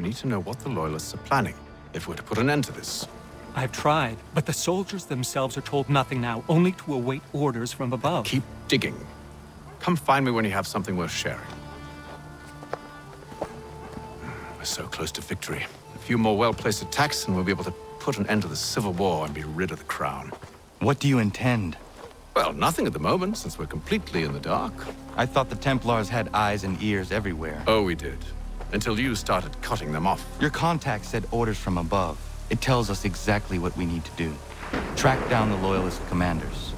We need to know what the Loyalists are planning, if we're to put an end to this. I've tried, but the soldiers themselves are told nothing now, only to await orders from above. Keep digging. Come find me when you have something worth sharing. We're so close to victory. A few more well-placed attacks and we'll be able to put an end to the Civil War and be rid of the crown. What do you intend? Well, nothing at the moment, since we're completely in the dark. I thought the Templars had eyes and ears everywhere. Oh, we did. Until you started cutting them off. Your contact said orders from above. It tells us exactly what we need to do. Track down the Loyalist commanders.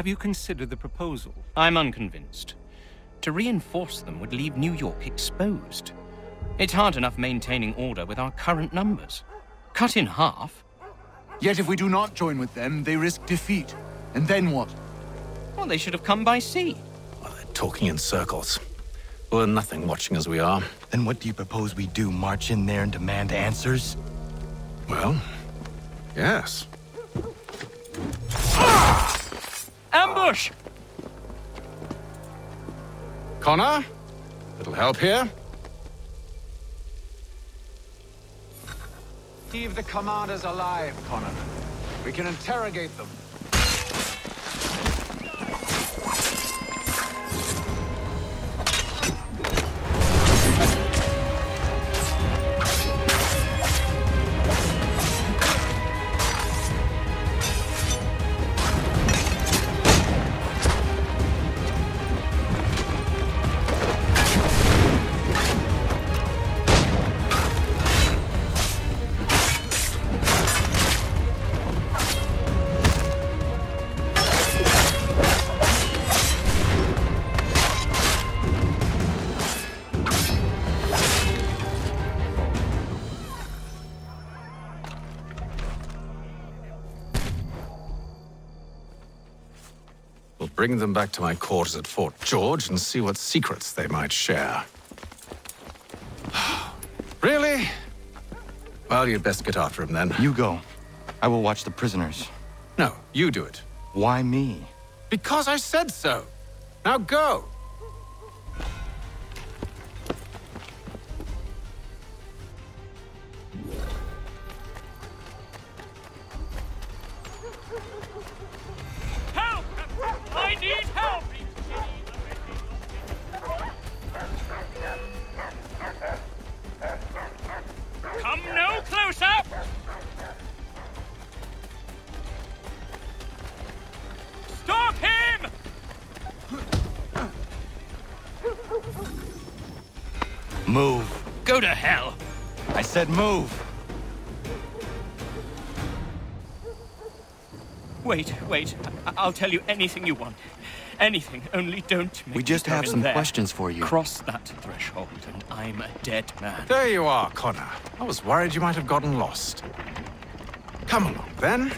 Have you considered the proposal? I'm unconvinced. To reinforce them would leave New York exposed. It's hard enough maintaining order with our current numbers. Cut in half? Yet if we do not join with them, they risk defeat. And then what? Well, they should have come by sea. Well, they're talking in circles. We'll learn nothing watching as we are. Then what do you propose we do? March in there and demand answers? Well, yes. Ambush! Connor? Little help here? Leave the commanders alive, Connor. We can interrogate them. bring them back to my quarters at Fort George and see what secrets they might share. Really? Well, you'd best get after him then. You go. I will watch the prisoners. No, you do it. Why me? Because I said so. Now go! Help! I need help! Come no closer! Stop him! Move. Go to hell! I said move. Wait. I'll tell you anything you want. Anything, only don't make We just me go have in some there. questions for you. Cross that threshold and I'm a dead man. There you are, Connor. I was worried you might have gotten lost. Come along, then.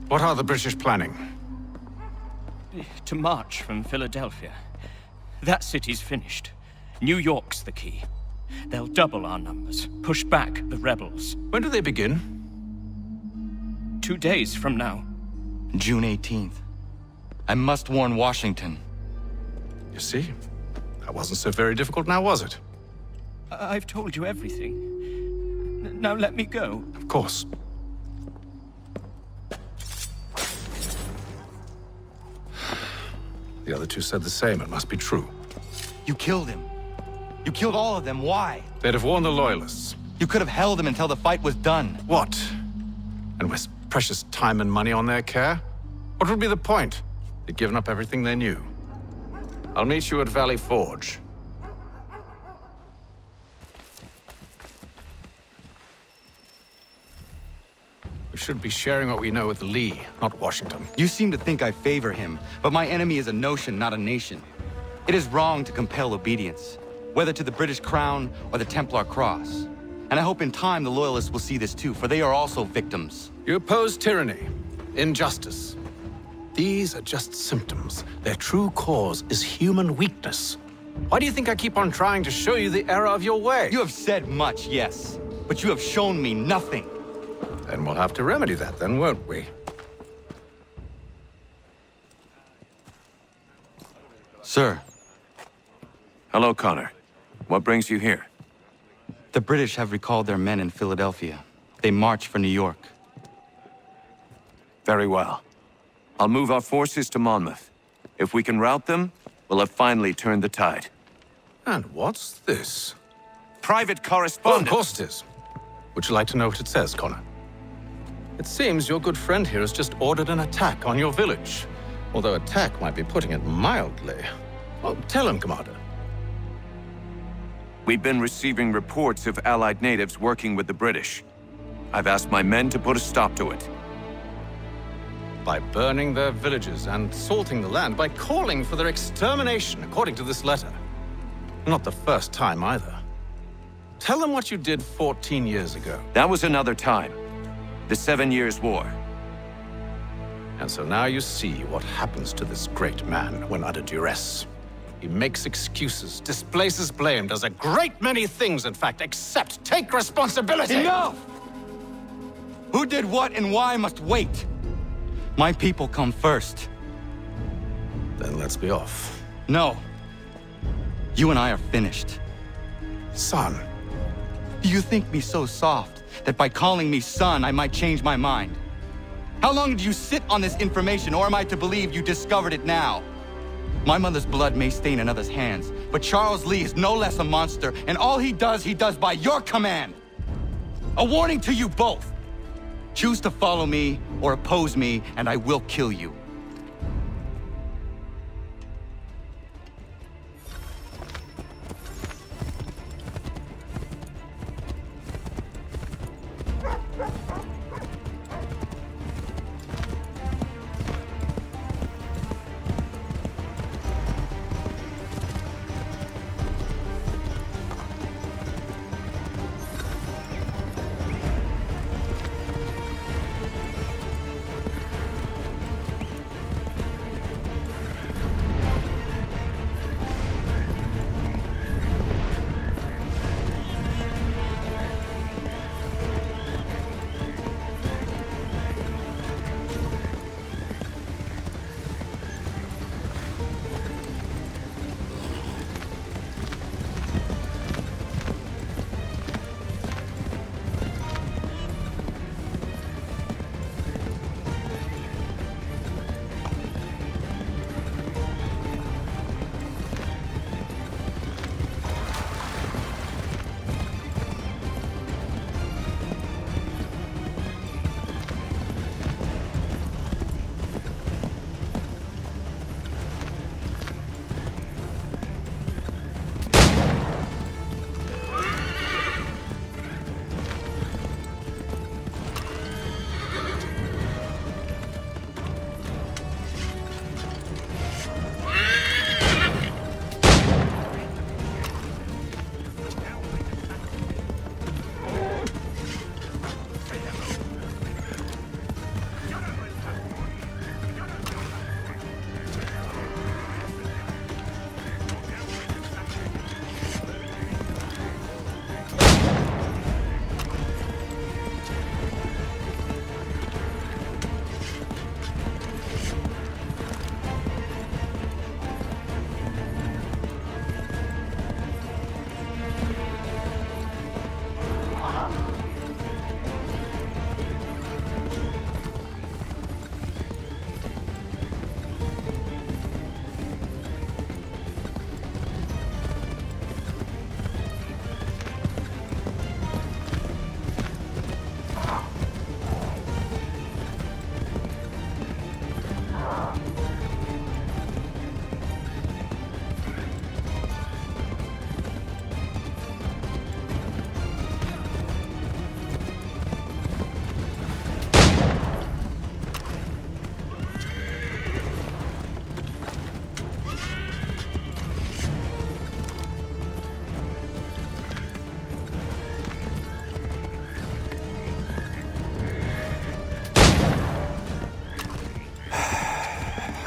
What are the British planning? To march from Philadelphia. That city's finished. New York's the key. They'll double our numbers, push back the rebels. When do they begin? 2 days from now. June 18th. I must warn Washington. You see? That wasn't so very difficult now, was it? I've told you everything. Now let me go. Of course. The other two said the same. It must be true. You killed him. You killed all of them. Why? They'd have warned the Loyalists. You could have held him until the fight was done. What? And waste precious time and money on their care? What would be the point? They'd given up everything they knew. I'll meet you at Valley Forge. We should be sharing what we know with Lee, not Washington. You seem to think I favor him, but my enemy is a notion, not a nation. It is wrong to compel obedience, whether to the British Crown or the Templar Cross. And I hope in time the Loyalists will see this too, for they are also victims. You oppose tyranny, injustice. These are just symptoms. Their true cause is human weakness. Why do you think I keep on trying to show you the error of your way? You have said much, yes, but you have shown me nothing. Then we'll have to remedy that then, won't we? Sir, Hello, Connor. What brings you here? the British have recalled their men in Philadelphia. They march for New York. Very well. I'll move our forces to Monmouth. If we can rout them, we'll have finally turned the tide. And what's this? Private Oh, of correspondence! course it is. Would you like to know what it says, Connor? It seems your good friend here has just ordered an attack on your village. Although attack might be putting it mildly. Well, tell him, Commander. We've been receiving reports of Allied natives working with the British. I've asked my men to put a stop to it. By burning their villages and salting the land, by calling for their extermination, according to this letter. Not the first time either. Tell them what you did 14 years ago. That was another time. The 7 Years' War. And so now you see what happens to this great man when under duress. He makes excuses, displaces blame, does a great many things, in fact, except take responsibility! Enough! Who did what and why must wait. My people come first. Then let's be off. No. You and I are finished. Son. Do you think me so soft that by calling me son, I might change my mind? How long did you sit on this information, or am I to believe you discovered it now? My mother's blood may stain another's hands, but Charles Lee is no less a monster, and all he does by your command. A warning to you both. Choose to follow me or oppose me, and I will kill you.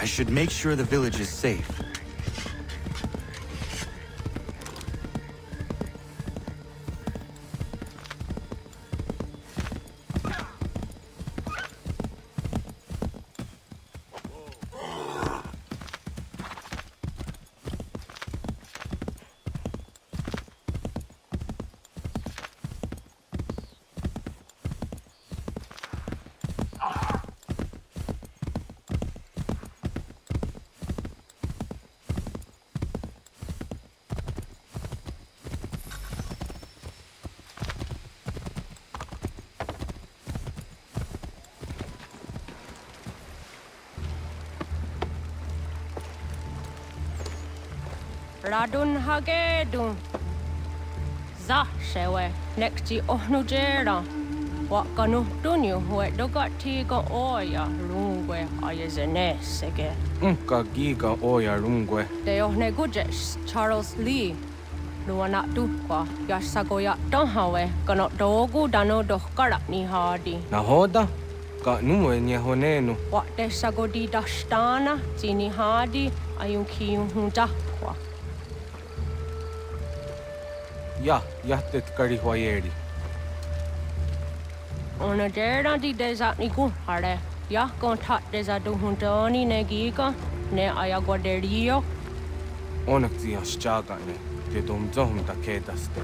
I should make sure the village is safe. Radun hagedun. Za shewe nekti ohnujera. Wakano dunyu hue dogati go oya lungwe ayazenesege. Ka giga oya rungwe. De ohne gujes Charles Lee. Luana tukwa yasagoya donhawe kano dogu dano dohkara ni hadi. Nahoda? Ka numwe nye honenu. Wa de sagodi dashtana zini hadi ayun kiyun hunjakwa. Ja, jahtet karihwayeri. Ona dera di desa ni hare. Ya kontat desa du huntoni ne giga ne ayaguaderio. Onak zia shaga ne. Te dom zohum ta kedaste.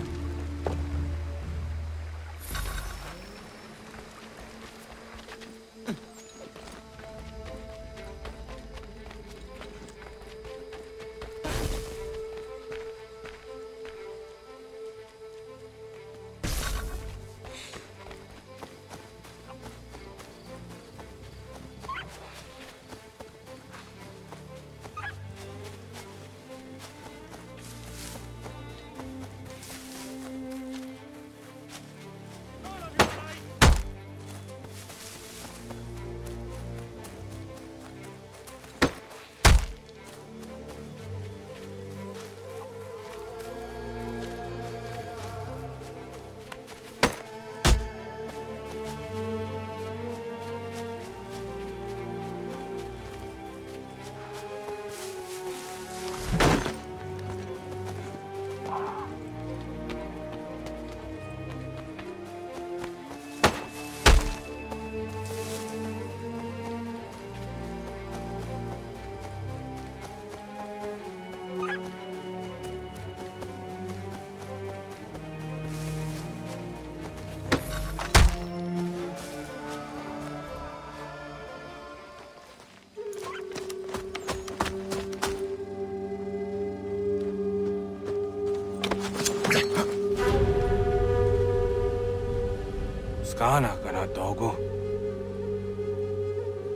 Skana kana dogo.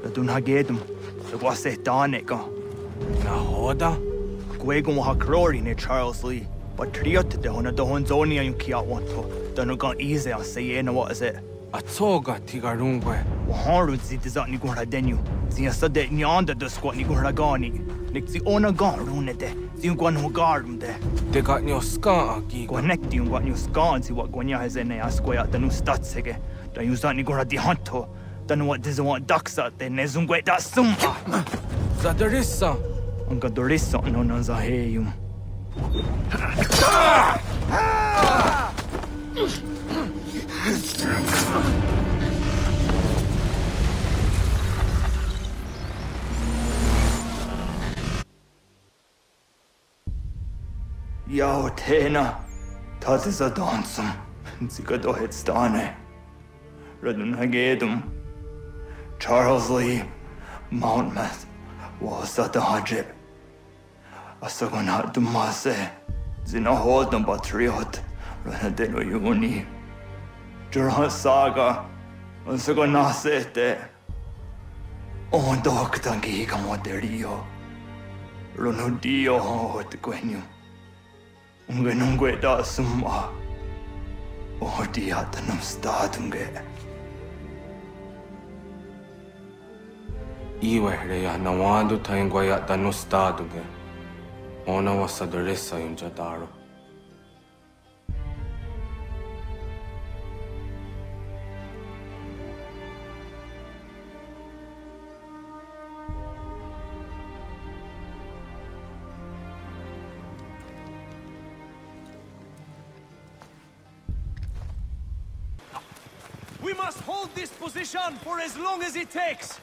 Radun hagedum. Wase taneka. Nahoda? Gwegum ha krori ne Charles Lee. But triot de hona do honzoni ayun kia wanto. Danu gan easy a say na what is it? Atsoga tigarungwe. Waharu zit is ni gora denu. Zia sade nyanda do squat ni gora gani. Nik zi ona gan rune de. Zin gwan ho garum de. Te got nyo ska agi. Connect you gwan you scan si what gwanya has ene asquaya danu statsege. Da you zani gora di hanto. Danu what does want daksa de nezungwe da sum. Zadarissa. Anka dorissa no nanzaheyum. Yao tena, das ist a dansum. Zika do hitstane. Radun hagedum. Charles Lee, Mountmouth, was a dajib. Asagonat dumase. Zina hodam patriot. Ranadeno yuni. Jurhan saga. Asagonasete. On doktangi kamoterio. Runudio hot quenu. Ungenungue da summa. Odiatanum statunge. Iwe reya nawando taingwaya tanustaduge. Ona wasadarissa yung jadaro. We must hold this position for as long as it takes.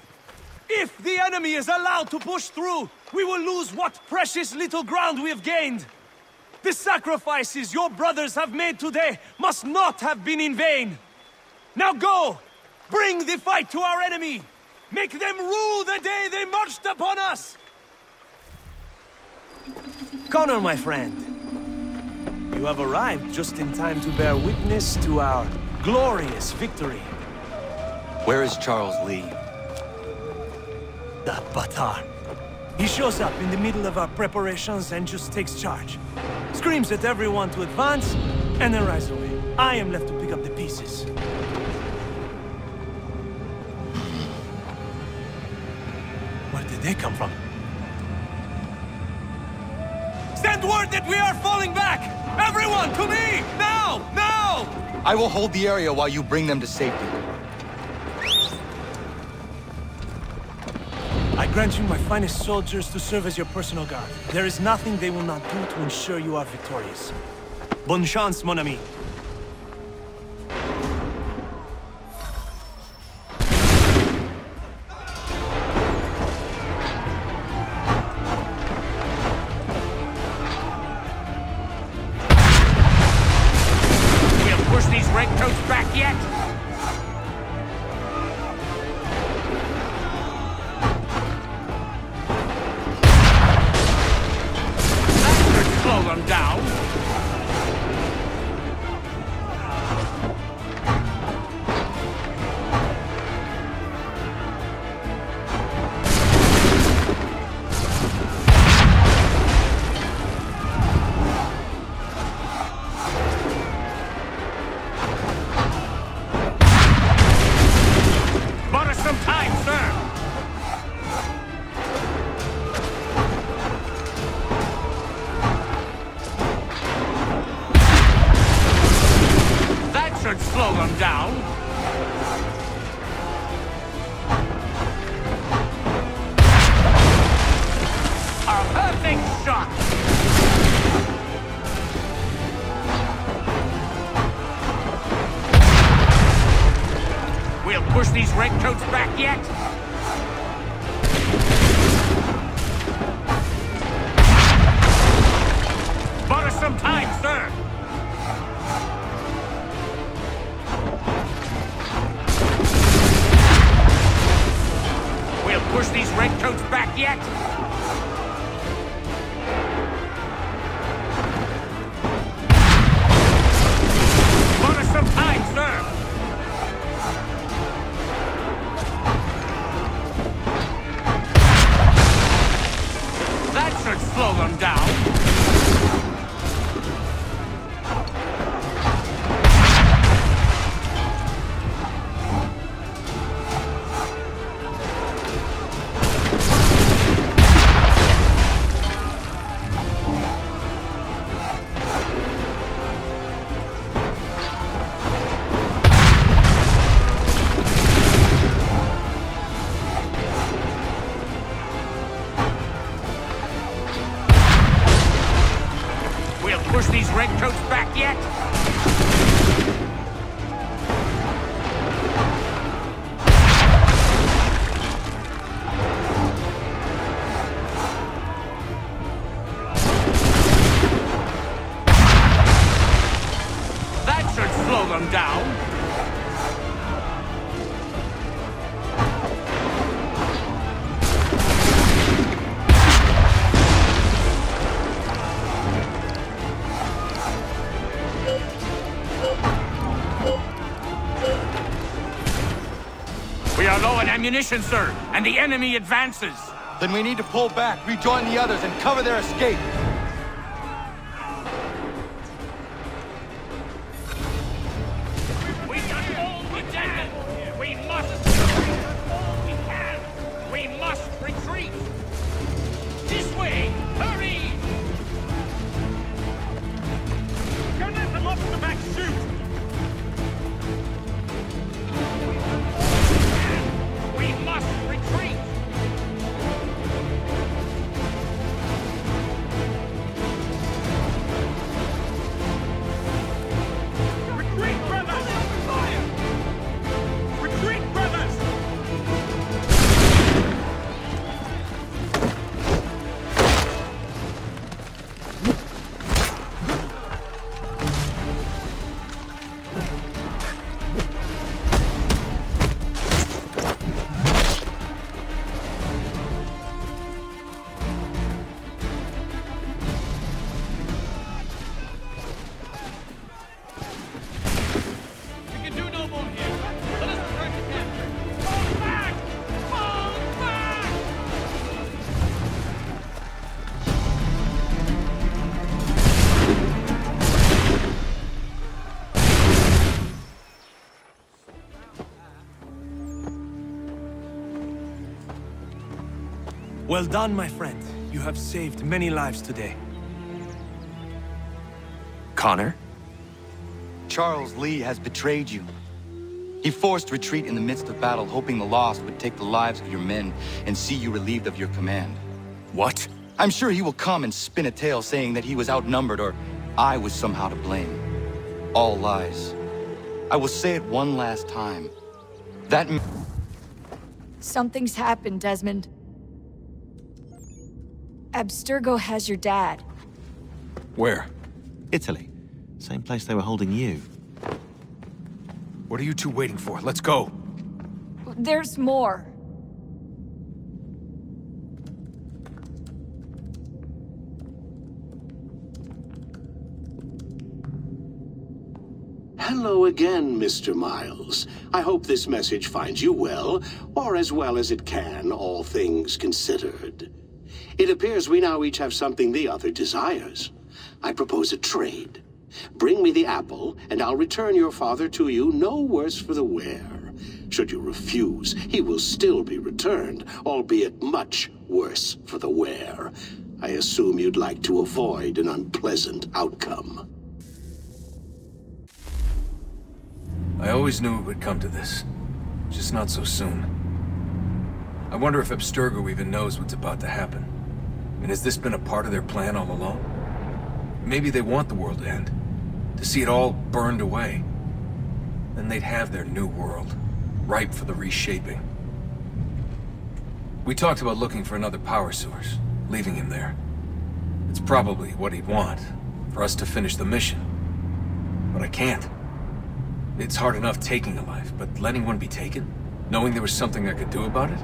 If the enemy is allowed to push through, we will lose what precious little ground we have gained. The sacrifices your brothers have made today must not have been in vain. Now go! Bring the fight to our enemy! Make them rue the day they marched upon us! Connor, my friend. You have arrived just in time to bear witness to our glorious victory. Where is Charles Lee? That Batar. He shows up in the middle of our preparations and just takes charge. Screams at everyone to advance, and then rides away. I am left to pick up the pieces. Where did they come from? Send word that we are falling back! Everyone, to me! Now! Now! I will hold the area while you bring them to safety. I grant you my finest soldiers to serve as your personal guard. There is nothing they will not do to ensure you are victorious. Bonne chance, mon ami. We'll push these redcoats back yet? Slow them down. Bought us some time, sir. Should slow them down. A perfect shot. We'll push these redcoats back yet. Bought us some time, sir. Push these redcoats back yet? Bought us some time, sir. That should slow them down. Push these redcoats back yet? That should slow them down. We are low on ammunition, sir, and the enemy advances. Then we need to pull back, rejoin the others, and cover their escape. We can all be dead. We must retreat all we can. We must retreat. This way, hurry! Don't let them off the back shoot. We must retreat! Well done, my friend. You have saved many lives today. Connor? Charles Lee has betrayed you. He forced retreat in the midst of battle, hoping the lost would take the lives of your men and see you relieved of your command. What? I'm sure he will come and spin a tale saying that he was outnumbered or I was somehow to blame. All lies. I will say it one last time. That... Something's happened, Desmond. Abstergo has your dad. Where? Italy. Same place they were holding you. What are you two waiting for? Let's go. There's more. Hello again, Mr. Miles. I hope this message finds you well, or as well as it can, all things considered. It appears we now each have something the other desires. I propose a trade. Bring me the apple, and I'll return your father to you no worse for the wear. Should you refuse, he will still be returned, albeit much worse for the wear. I assume you'd like to avoid an unpleasant outcome. I always knew it would come to this. Just not so soon. I wonder if Abstergo even knows what's about to happen. And has this been a part of their plan all along? Maybe they want the world to end. To see it all burned away. Then they'd have their new world, ripe for the reshaping. We talked about looking for another power source, leaving him there. It's probably what he'd want, for us to finish the mission. But I can't. It's hard enough taking a life, but letting one be taken? Knowing there was something I could do about it?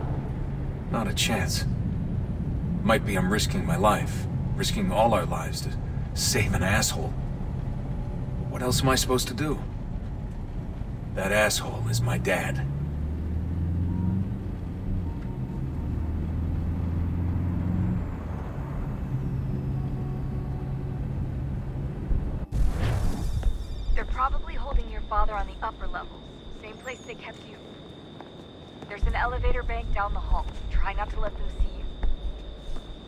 Not a chance. Might be I'm risking my life, risking all our lives to save an asshole. What else am I supposed to do? That asshole is my dad. They're probably holding your father on the upper levels. Same place they kept you. There's an elevator bank down the hall. Try not to let them see you.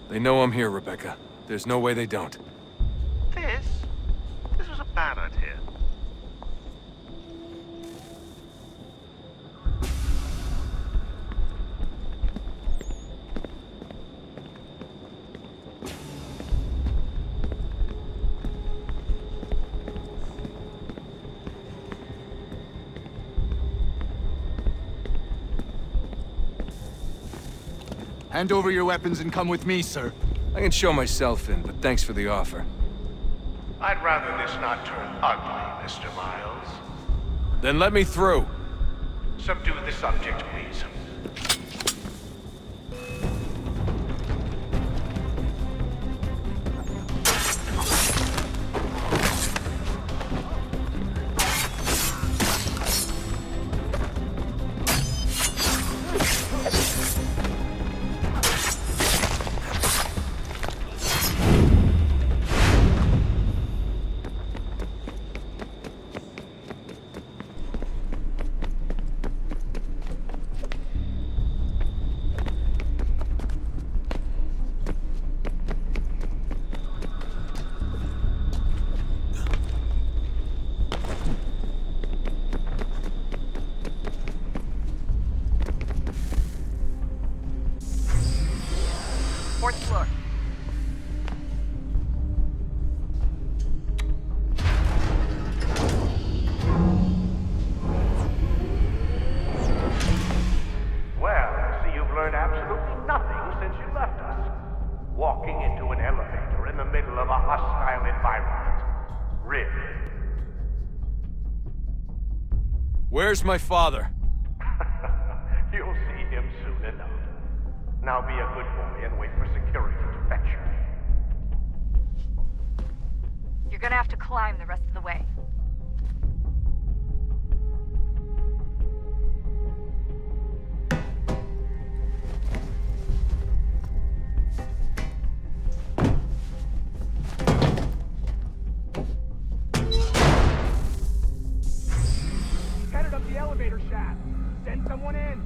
They know I'm here, Rebecca. There's no way they don't. This was a bad idea. Hand over your weapons and come with me, sir. I can show myself in, but thanks for the offer. I'd rather this not turn ugly, Mr. Miles. Then let me through. Subdue the subject, please. Fourth floor. Well, I see you've learned absolutely nothing since you left us. Walking into an elevator in the middle of a hostile environment. Really? Where's my father? You'll see him soon enough. Now be a good boy and wait for security to fetch you. You're gonna have to climb the rest of the way. Headed up the elevator shaft. Send someone in.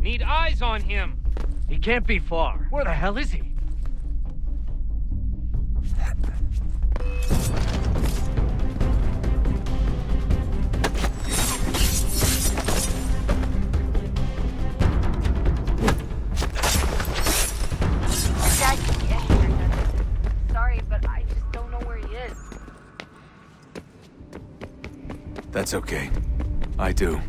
Need eyes on him. He can't be far. Where the hell is he? Dad can be anywhere. Sorry, but I just don't know where he is. That's okay. I do.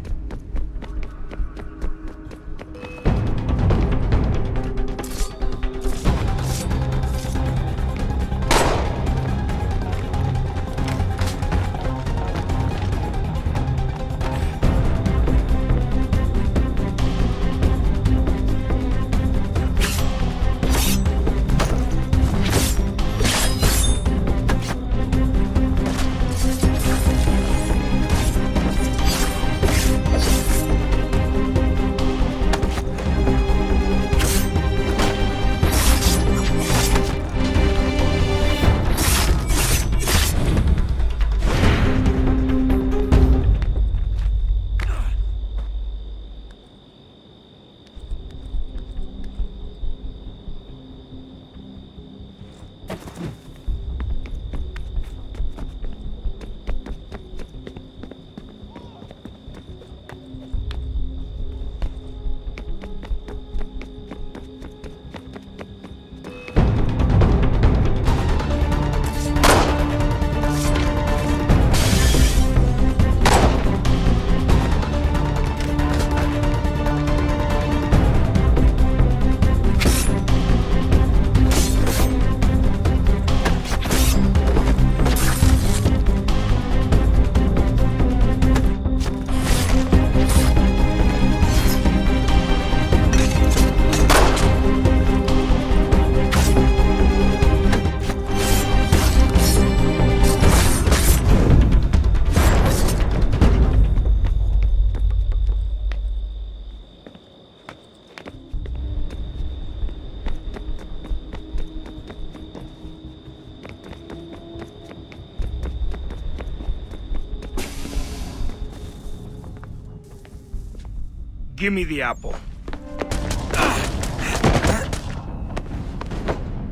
Give me the apple.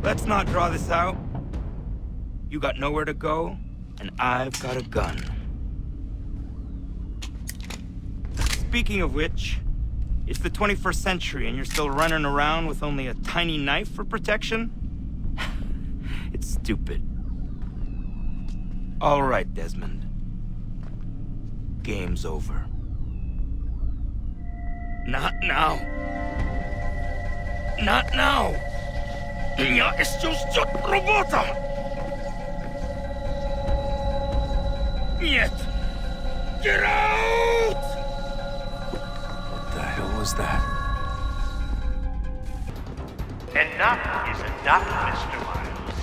Let's not draw this out. You got nowhere to go, and I've got a gun. Speaking of which, it's the 21st century and you're still running around with only a tiny knife for protection? It's stupid. All right, Desmond. Game's over. Not now. Not now. Я еще ждет работа. Нет. Get out! What the hell was that? Enough is enough, Mr. Miles.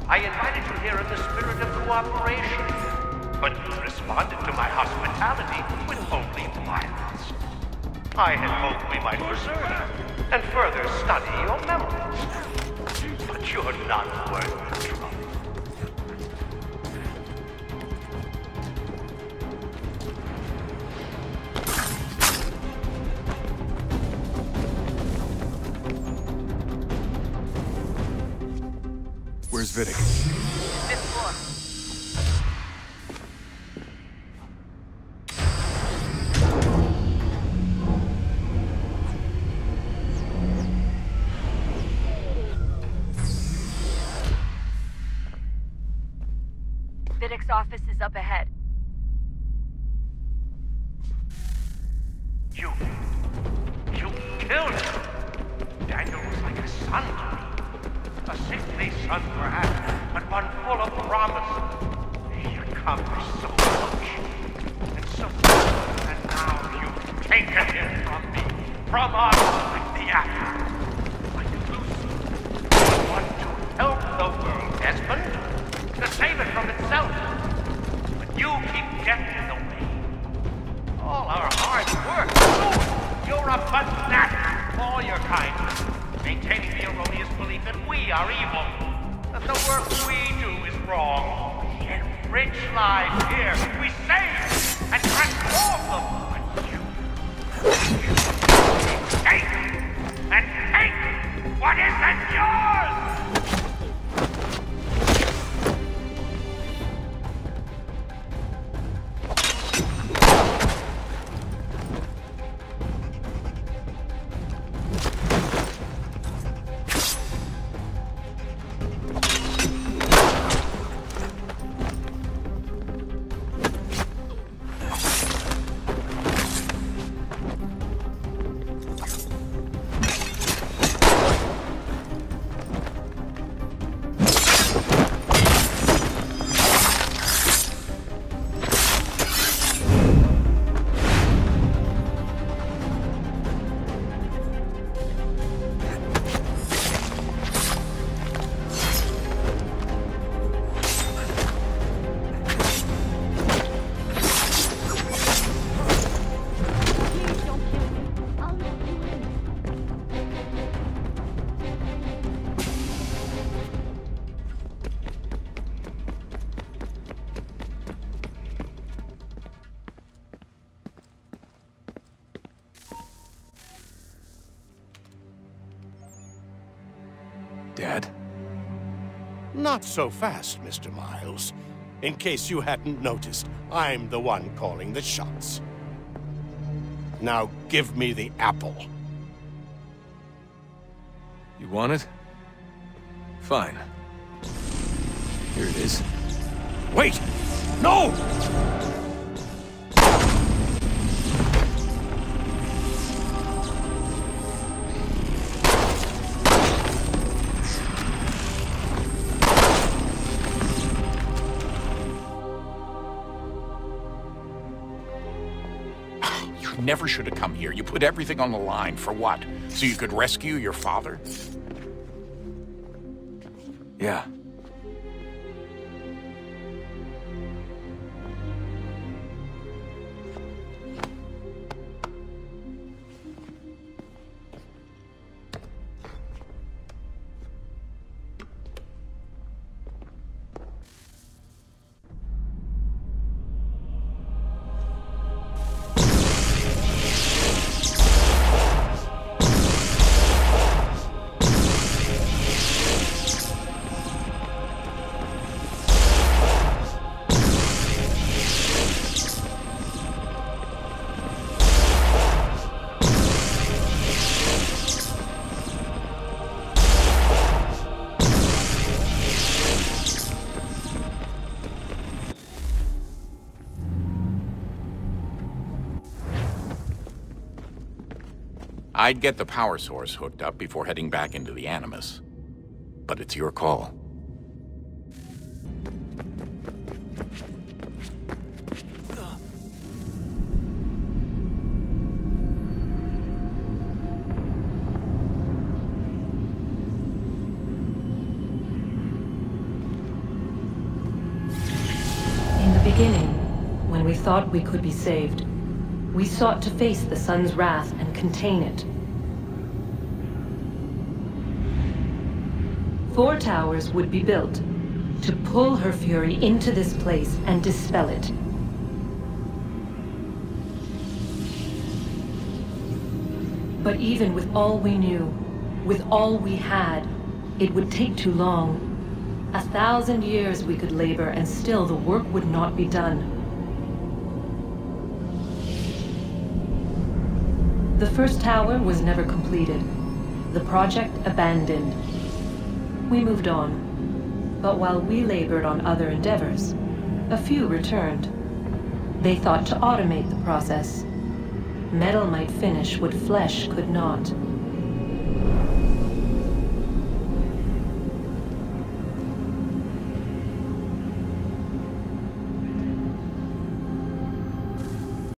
I invited you here in the spirit of cooperation, but you responded to my hospitality with only violence. I had hoped we might preserve and further study your memories. But you're not worth the trouble. Where's Vidic? Fifth floor. Vidic's office is up ahead. You killed him. Daniel was like a son to me. A sickly son, perhaps, but one full of promise. He accomplished so much. And so much. And now you've taken him from me. From us, like the apple. Like Lucy. You want to help the world, Desmond. To save it from itself. But you keep getting in the way. All our hard work. You're a fanatic. All your kind. Maintaining the erroneous belief that we are evil. That the work we do is wrong. We enrich lives here. We save and transform them. But you Dad? Not so fast, Mr. Miles. In case you hadn't noticed, I'm the one calling the shots. Now give me the apple. You want it? Fine. Here it is. Wait! No! You never should have come here. You put everything on the line. For what? So you could rescue your father? Yeah. I'd get the power source hooked up before heading back into the Animus. But it's your call. In the beginning, when we thought we could be saved, we sought to face the sun's wrath and contain it. 4 towers would be built to pull her fury into this place and dispel it. But even with all we knew, with all we had, it would take too long. 1,000 years we could labor and still the work would not be done. The first tower was never completed. The project abandoned. We moved on. But while we labored on other endeavors, a few returned. They thought to automate the process. Metal might finish what flesh could not.